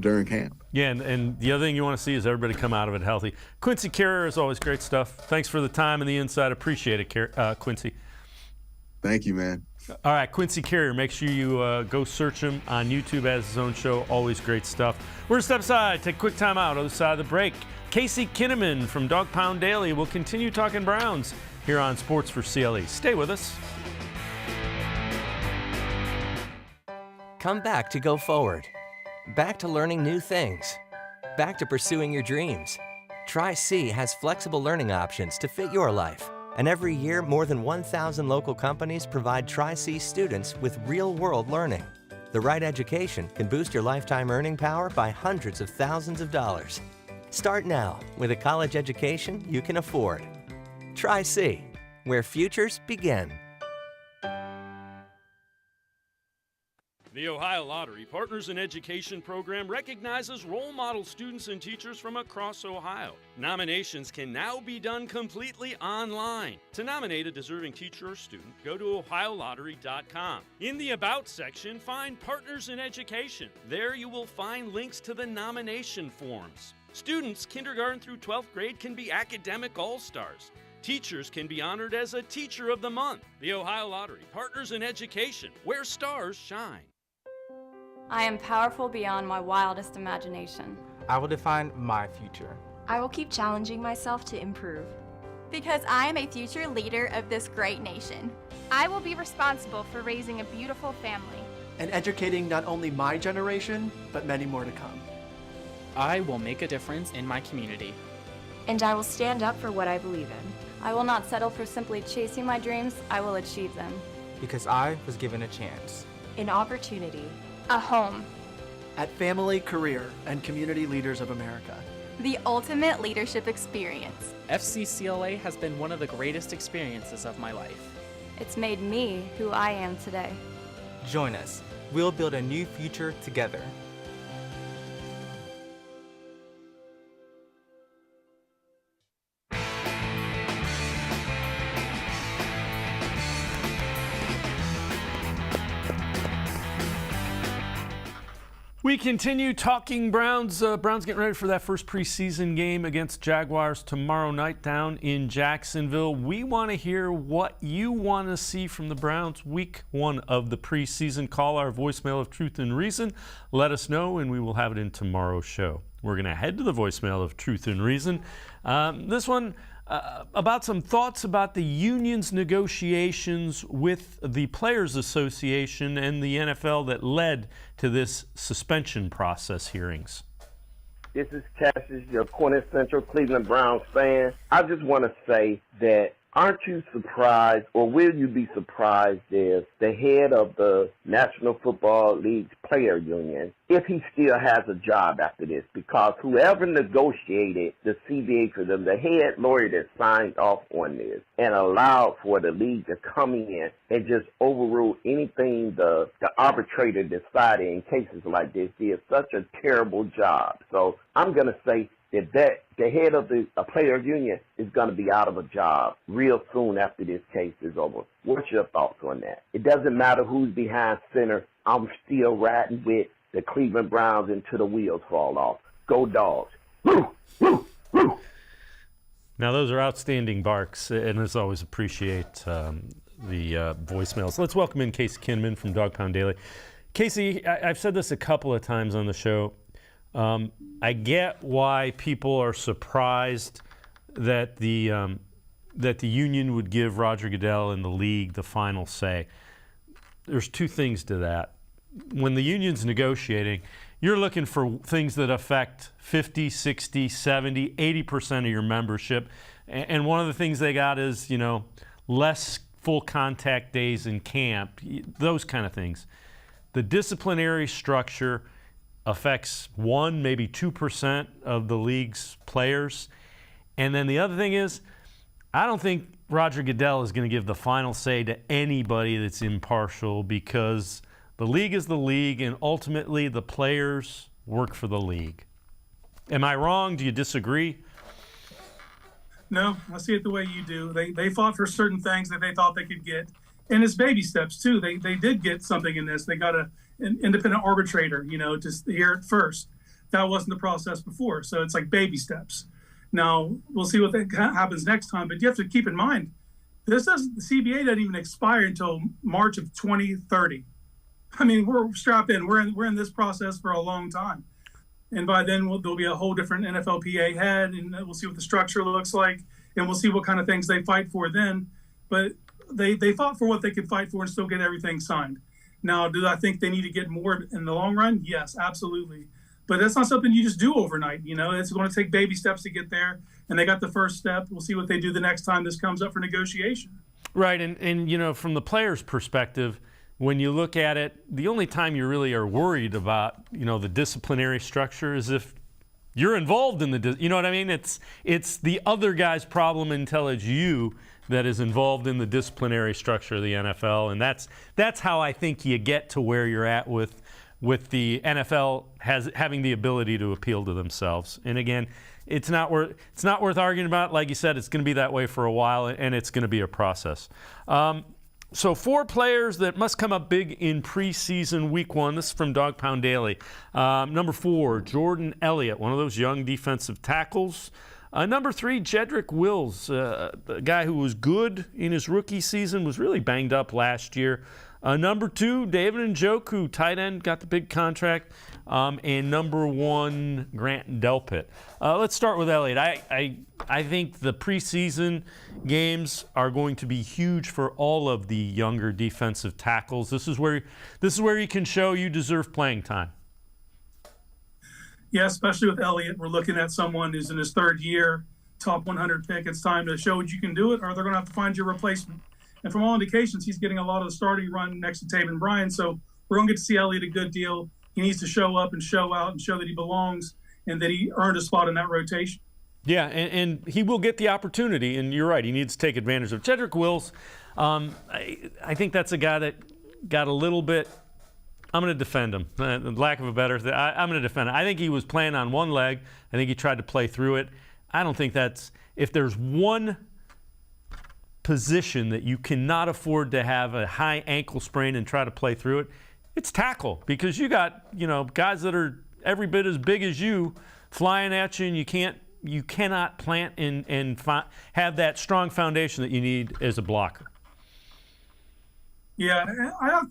during camp. Yeah, and the other thing you want to see is everybody come out of it healthy. Quincy Carrier is always great stuff. Thanks for the time and the insight. Appreciate it, Quincy. Thank you, man. All right, Quincy Carrier, make sure you go search him on YouTube as his own show. Always great stuff. We're going to step aside, take a quick time out, other side of the break. Casey Kinnamon from Dog Pound Daily will continue talking Browns here on Sports for CLE. Stay with us. Come back to go forward. Back to learning new things. Back to pursuing your dreams. Tri-C has flexible learning options to fit your life. And every year, more than 1,000 local companies provide Tri-C students with real-world learning. The right education can boost your lifetime earning power by hundreds of thousands of dollars. Start now with a college education you can afford. Tri-C, where futures begin. The Ohio Lottery Partners in Education program recognizes role model students and teachers from across Ohio. Nominations can now be done completely online. To nominate a deserving teacher or student, go to OhioLottery.com. In the About section, find Partners in Education. There you will find links to the nomination forms. Students kindergarten through 12th grade can be academic all-stars. Teachers can be honored as a Teacher of the Month. The Ohio Lottery Partners in Education, where stars shine. I am powerful beyond my wildest imagination. I will define my future. I will keep challenging myself to improve. Because I am a future leader of this great nation. I will be responsible for raising a beautiful family. And educating not only my generation, but many more to come. I will make a difference in my community. And I will stand up for what I believe in. I will not settle for simply chasing my dreams. I will achieve them. Because I was given a chance. An opportunity. A home. At Family, Career, and Community Leaders of America. The ultimate leadership experience. FCCLA has been one of the greatest experiences of my life. It's made me who I am today. Join us. We'll build a new future together. We continue talking Browns. Browns getting ready for that first preseason game against Jaguars tomorrow night down in Jacksonville. We want to hear what you want to see from the Browns week 1 of the preseason. Call our voicemail of Truth and Reason. Let us know, and we will have it in tomorrow's show. We're going to head to the voicemail of Truth and Reason. This one about some thoughts about the union's negotiations with the Players Association and the NFL that led to this suspension process hearings. This is Cassius, your quintessential Cleveland Browns fan. I just want to say that aren't you surprised, or will you be surprised if the head of the National Football League's player union, if he still has a job after this? Because whoever negotiated the CBA for them, the head lawyer that signed off on this and allowed for the league to come in and just overrule anything the arbitrator decided in cases like this, did such a terrible job. So I'm going to say that the head of the player union is going to be out of a job real soon after this case is over. What's your thoughts on that? It doesn't matter who's behind center. I'm still riding with the Cleveland Browns until the wheels fall off. Go Dogs. Woo! Woo! Woo! Now, those are outstanding barks, and as always, appreciate the voicemails. Let's welcome in Casey Kinnamon from Dog Pound Daily. Casey, I've said this a couple of times on the show. I get why people are surprised that the union would give Roger Goodell and the league the final say. There's two things to that. When the union's negotiating, you're looking for things that affect 50, 60, 70, 80% of your membership. And one of the things they got is, less full contact days in camp, those kind of things. The disciplinary structure affects 1, maybe 2% of the league's players. And then the other thing is, I don't think Roger Goodell is going to give the final say to anybody that's impartial, because the league is the league, and ultimately the players work for the league. Am I wrong? Do you disagree? No, I see it the way you do. They fought for certain things that they thought they could get. And it's baby steps, too. They did get something in this. They got an independent arbitrator, to hear it first. That wasn't the process before. So it's like baby steps. Now, we'll see what happens next time. But you have to keep in mind, the CBA doesn't even expire until March of 2030. I mean, we're strapped in. We're in this process for a long time. And by then, there'll be a whole different NFLPA head, and we'll see what the structure looks like, and we'll see what kind of things they fight for then. But they fought for what they could fight for and still get everything signed. Now, do I think they need to get more in the long run? Yes, absolutely. But that's not something you just do overnight. It's going to take baby steps to get there, and they got the first step. We'll see what they do the next time this comes up for negotiation. Right, and from the player's perspective, when you look at it, the only time you really are worried about, the disciplinary structure is if you're involved in you know what I mean? It's the other guy's problem until it's you that is involved in the disciplinary structure of the NFL, and that's how I think you get to where you're at with the NFL having the ability to appeal to themselves. And again, it's not worth arguing about. Like you said, it's going to be that way for a while, and it's going to be a process. So 4 players that must come up big in preseason week 1. This is from Dog Pound Daily. Number 4, Jordan Elliott, one of those young defensive tackles. Number 3, Jedrick Wills, a guy who was good in his rookie season, was really banged up last year. Number 2, David Njoku, tight end, got the big contract. And number 1, Grant Delpit. Let's start with Elliott. I think the preseason games are going to be huge for all of the younger defensive tackles. This is where you can show you deserve playing time. Yeah, especially with Elliott, we're looking at someone who's in his 3rd year, top 100 pick. It's time to show you can do it, or they're going to have to find your replacement. And from all indications, he's getting a lot of the starting run next to Taven Bryan. So we're going to get to see Elliott a good deal. He needs to show up and show out and show that he belongs and that he earned a spot in that rotation. Yeah, and he will get the opportunity, and you're right, he needs to take advantage of Jedrick Wills. I think that's a guy that got a little bit – I'm going to defend him. Lack of a better – I'm going to defend him. I think he was playing on one leg. I think he tried to play through it. I don't think that's – if there's one position that you cannot afford to have a high ankle sprain and try to play through it, it's tackle, because you got, guys that are every bit as big as you flying at you, and you cannot plant and have that strong foundation that you need as a blocker. Yeah,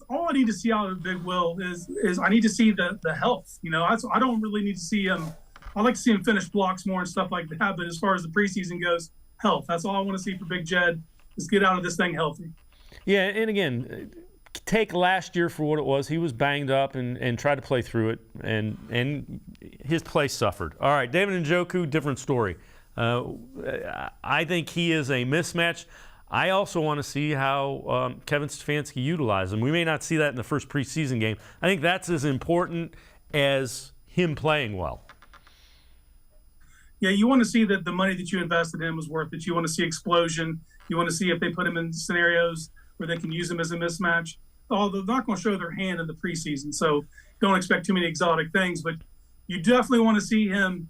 all I need to see out of Big Will is I need to see the health. I don't really need to see him. I like to see him finish blocks more and stuff like that. But as far as the preseason goes, health. That's all I want to see for Big Jed, is get out of this thing healthy. Yeah, and again, take last year for what it was. He was banged up and tried to play through it, and his play suffered. All right, David Njoku, different story. I think he is a mismatch. I also want to see how Kevin Stefanski utilizes him. We may not see that in the first preseason game. I think that's as important as him playing well. Yeah, you want to see that the money that you invested in was worth it. You want to see explosion. You want to see if they put him in scenarios where they can use him as a mismatch. Although they're not going to show their hand in the preseason, so don't expect too many exotic things. But you definitely want to see him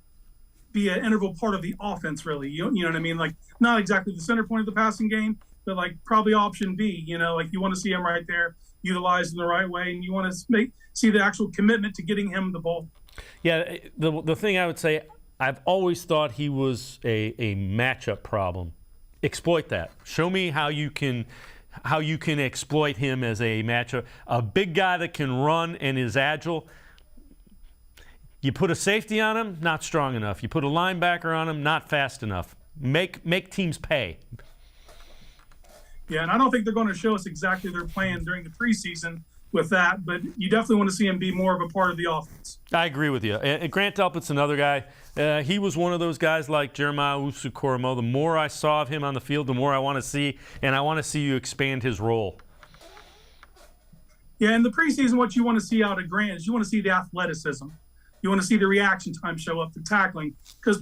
be an integral part of the offense, really. You know what I mean? Like, not exactly the center point of the passing game, but like probably option B. You want to see him right there, utilized in the right way, and you want to see the actual commitment to getting him the ball. Yeah, the thing I would say, I've always thought he was a matchup problem. Exploit that. Show me how you can exploit him as a matchup. A big guy that can run and is agile. You put a safety on him, not strong enough. You put a linebacker on him, not fast enough. Make teams pay. Yeah, and I don't think they're going to show us exactly their plan during the preseason with that, but you definitely want to see him be more of a part of the offense. I agree with you. And Grant Delpit's another guy. He was one of those guys like Jeremiah Owusu-Koramoah. The more I saw of him on the field, the more I want to see, and I want to see you expand his role. Yeah, in the preseason, what you want to see out of Grant is you want to see the athleticism. You want to see the reaction time show up, the tackling, because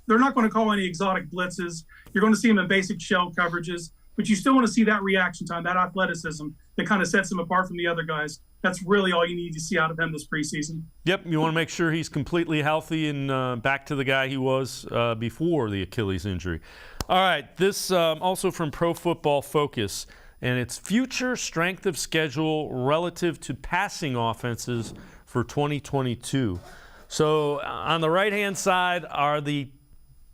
they're not going to call any exotic blitzes. You're going to see him in basic shell coverages, but you still want to see that reaction time, that athleticism that kind of sets him apart from the other guys. That's really all you need to see out of him this preseason. Yep, you want to make sure he's completely healthy and back to the guy he was before the Achilles injury. All right, this also from Pro Football Focus, and it's future strength of schedule relative to passing offenses for 2022. So on the right-hand side are the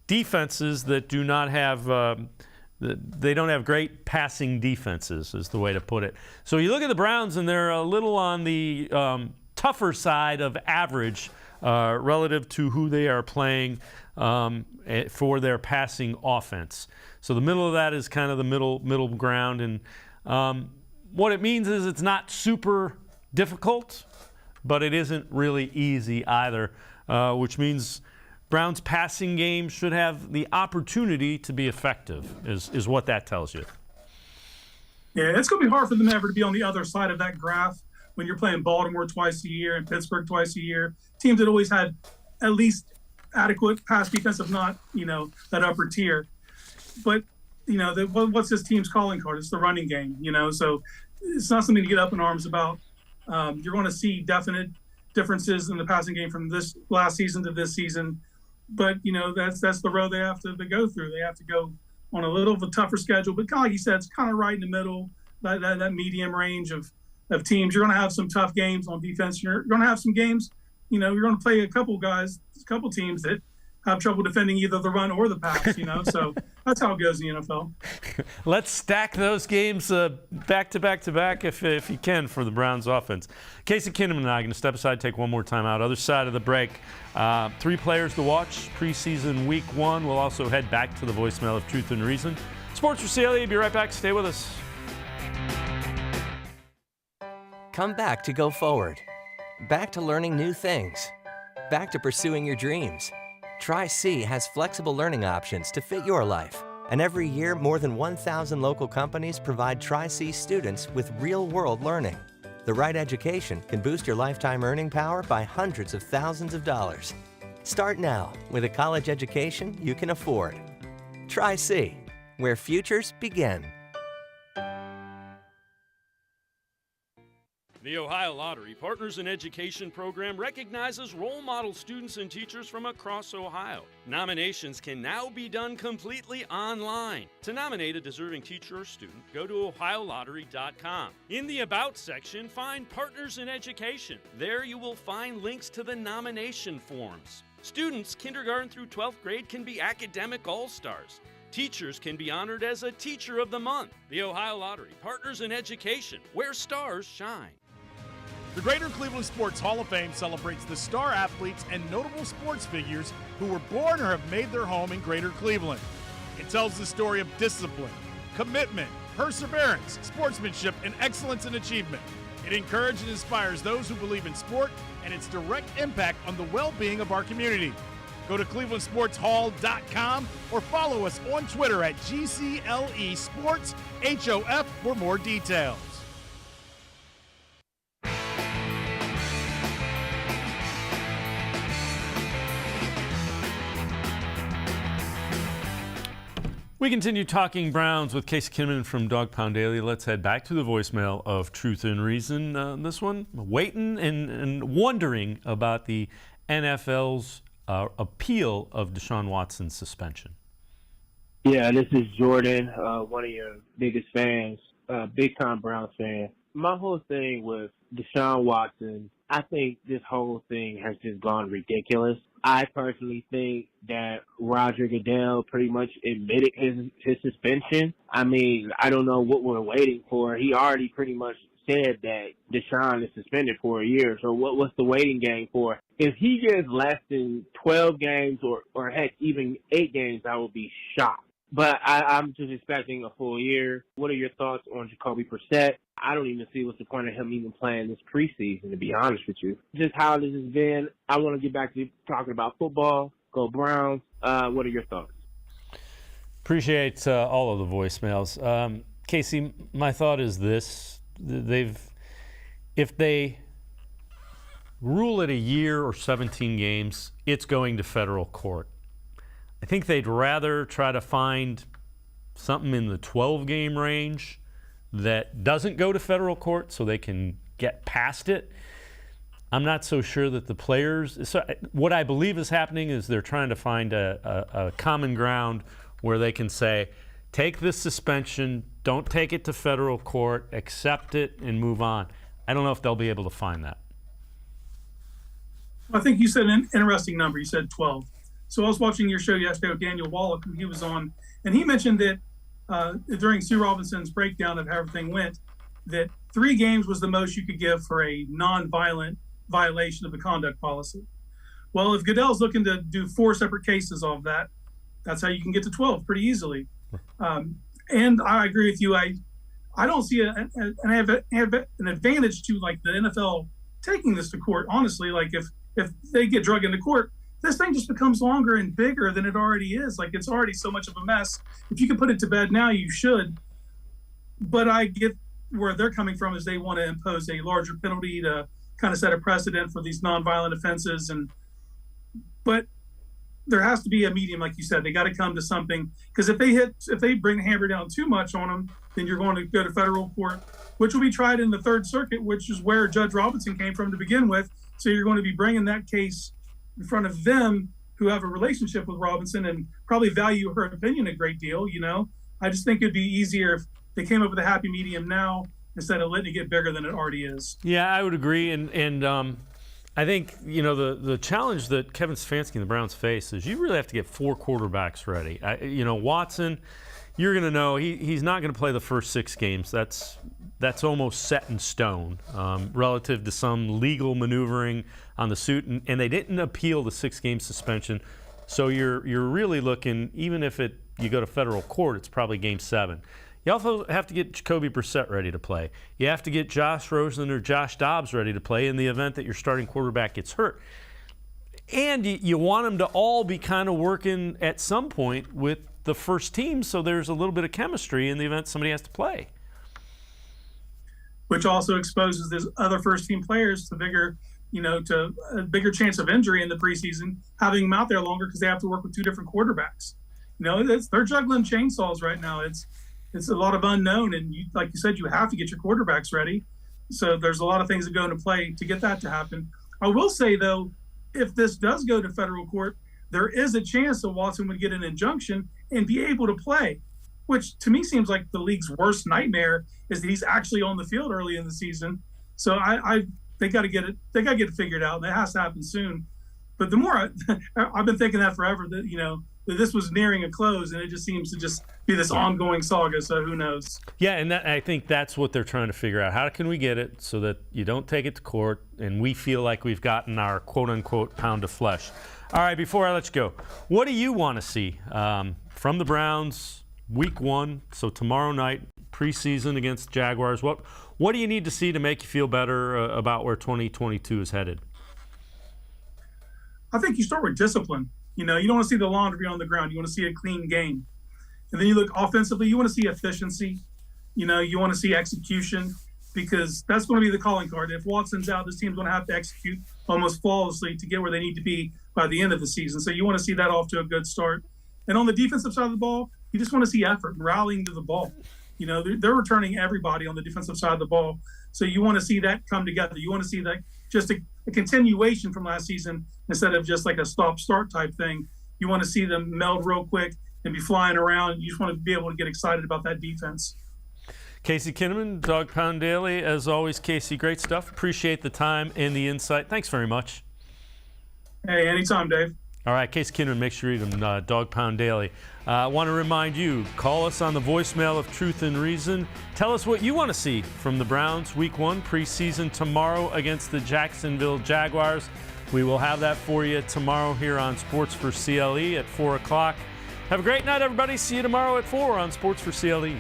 defenses that do not have they don't have great passing defenses, is the way to put it. So you look at the Browns, and they're a little on the tougher side of average relative to who they are playing for their passing offense. So the middle of that is kind of the middle ground, and what it means is it's not super difficult, but it isn't really easy either, which means Browns' passing game should have the opportunity to be effective, is what that tells you. Yeah, it's going to be hard for them ever to be on the other side of that graph when you're playing Baltimore twice a year and Pittsburgh twice a year. Teams that always had at least adequate pass defense, if not, that upper tier. But, what's this team's calling card? It's the running game, so it's not something to get up in arms about. You're going to see definite differences in the passing game from this last season to this season. But, that's the road they have to go through. They have to go on a little of a tougher schedule. But like you said, it's kind of right in the middle, that medium range of teams. You're going to have some tough games on defense. You're going to have some games, you're going to play a couple teams that have trouble defending either the run or the pass, So that's how it goes in the NFL. Let's stack those games back to back to back if you can for the Browns offense. Casey Kinnamon and I are going to step aside, take one more time out. Other side of the break, 3 players to watch preseason week 1. We'll also head back to the voicemail of Truth and Reason. Sports4CLE, be right back. Stay with us. Come back to go forward. Back to learning new things. Back to pursuing your dreams. Tri-C has flexible learning options to fit your life. And every year, more than 1,000 local companies provide Tri-C students with real-world learning. The right education can boost your lifetime earning power by hundreds of thousands of dollars. Start now with a college education you can afford. Tri-C, where futures begin. The Ohio Lottery Partners in Education program recognizes role model students and teachers from across Ohio. Nominations can now be done completely online. To nominate a deserving teacher or student, go to OhioLottery.com. In the About section, find Partners in Education. There you will find links to the nomination forms. Students kindergarten through 12th grade can be academic all-stars. Teachers can be honored as a Teacher of the Month. The Ohio Lottery Partners in Education, where stars shine. The Greater Cleveland Sports Hall of Fame celebrates the star athletes and notable sports figures who were born or have made their home in Greater Cleveland. It tells the story of discipline, commitment, perseverance, sportsmanship, and excellence in achievement. It encourages and inspires those who believe in sport and its direct impact on the well-being of our community. Go to clevelandsportshall.com or follow us on Twitter at GCLE Sports HOF for more details. We continue talking Browns with Casey Kinnamon from Dog Pound Daily. Let's head back to the voicemail of Truth and Reason. This one, waiting and wondering about the NFL's appeal of Deshaun Watson's suspension. Yeah, this is Jordan, one of your biggest fans, big-time Browns fan. My whole thing with Deshaun Watson, I think this whole thing has just gone ridiculous. I personally think that Roger Goodell pretty much admitted his suspension. I mean, I don't know what we're waiting for. He already pretty much said that Deshaun is suspended for a year. So what's the waiting game for? If he gets less than 12 games or heck, even 8 games, I would be shocked. But I'm just expecting a full year. What are your thoughts on Jacoby Brissett? I don't even see what's the point of him even playing this preseason, to be honest with you. Just how this has been. I want to get back to talking about football. Go Browns. What are your thoughts? Appreciate all of the voicemails. Casey, my thought is this. If they rule it a year or 17 games, it's going to federal court. I think they'd rather try to find something in the 12-game range that doesn't go to federal court so they can get past it. I'm not so sure that the players – so what I believe is happening is they're trying to find a common ground where they can say, take this suspension, don't take it to federal court, accept it, and move on. I don't know if they'll be able to find that. I think you said an interesting number. You said 12. So I was watching your show yesterday with Daniel Wallach, who he was on, and he mentioned that during Sue Robinson's breakdown of how everything went, that 3 games was the most you could give for a non-violent violation of the conduct policy. Well, if Goodell's looking to do 4 separate cases of that, that's how you can get to 12 pretty easily. And I agree with you. I don't see an advantage to like the NFL taking this to court. Honestly, like if they get drug into court, this thing just becomes longer and bigger than it already is. Like it's already so much of a mess. If you can put it to bed now, you should. But I get where they're coming from is they want to impose a larger penalty to kind of set a precedent for these nonviolent offenses. But there has to be a medium, like you said. They got to come to something, because if they bring the hammer down too much on them, then you're going to go to federal court, which will be tried in the Third Circuit, which is where Judge Robinson came from to begin with. So you're going to be bringing that case in front of them, who have a relationship with Robinson and probably value her opinion a great deal. You know, I just think it'd be easier if they came up with a happy medium now instead of letting it get bigger than it already is. Yeah, I would agree, and I think, you know, the challenge that Kevin Stefanski and the Browns face is you really have to get 4 quarterbacks ready. Watson, you're going to know he's not going to play the first 6 games. That's almost set in stone relative to some legal maneuvering on the suit, and they didn't appeal the 6-game suspension. So you're really looking, even if you go to federal court, it's probably Game 7. You also have to get Jacoby Brissett ready to play. You have to get Josh Rosen or Josh Dobbs ready to play in the event that your starting quarterback gets hurt. And you want them to all be kind of working at some point with the first team, so there's a little bit of chemistry in the event somebody has to play. Which also exposes those other first-team players to a bigger chance of injury in the preseason, having them out there longer because they have to work with 2 different quarterbacks. They're juggling chainsaws right now. It's a lot of unknown, and like you said, you have to get your quarterbacks ready. So there's a lot of things that go into play to get that to happen. I will say, though, if this does go to federal court, there is a chance that Watson would get an injunction and be able to play, which to me seems like the league's worst nightmare is that he's actually on the field early in the season. So they got to get it. They got to get it figured out, and that has to happen soon. But the more I've been thinking that forever, that that this was nearing a close, and it just seems to just be this ongoing saga. So who knows? Yeah, and I think that's what they're trying to figure out. How can we get it so that you don't take it to court, and we feel like we've gotten our quote-unquote pound of flesh? All right, before I let you go, what do you want to see from the Browns Week 1? So tomorrow night, preseason against Jaguars. What do you need to see to make you feel better about where 2022 is headed? I think you start with discipline. You don't want to see the laundry on the ground. You want to see a clean game. And then you look offensively, you want to see efficiency. You want to see execution, because that's going to be the calling card. If Watson's out, this team's going to have to execute almost flawlessly to get where they need to be by the end of the season. So you want to see that off to a good start. And on the defensive side of the ball, you just want to see effort and rallying to the ball. They're returning everybody on the defensive side of the ball. So you want to see that come together. You want to see that just a continuation from last season instead of just like a stop-start type thing. You want to see them meld real quick and be flying around. You just want to be able to get excited about that defense. Casey Kinnamon, Dog Pound Daily. As always, Casey, great stuff. Appreciate the time and the insight. Thanks very much. Hey, anytime, Dave. All right, Case Kinnamon, make sure you eat them, Dog Pound Daily. I want to remind you, call us on the voicemail of Truth and Reason. Tell us what you want to see from the Browns Week 1 preseason tomorrow against the Jacksonville Jaguars. We will have that for you tomorrow here on Sports4CLE at 4 o'clock. Have a great night, everybody. See you tomorrow at 4 on Sports4CLE.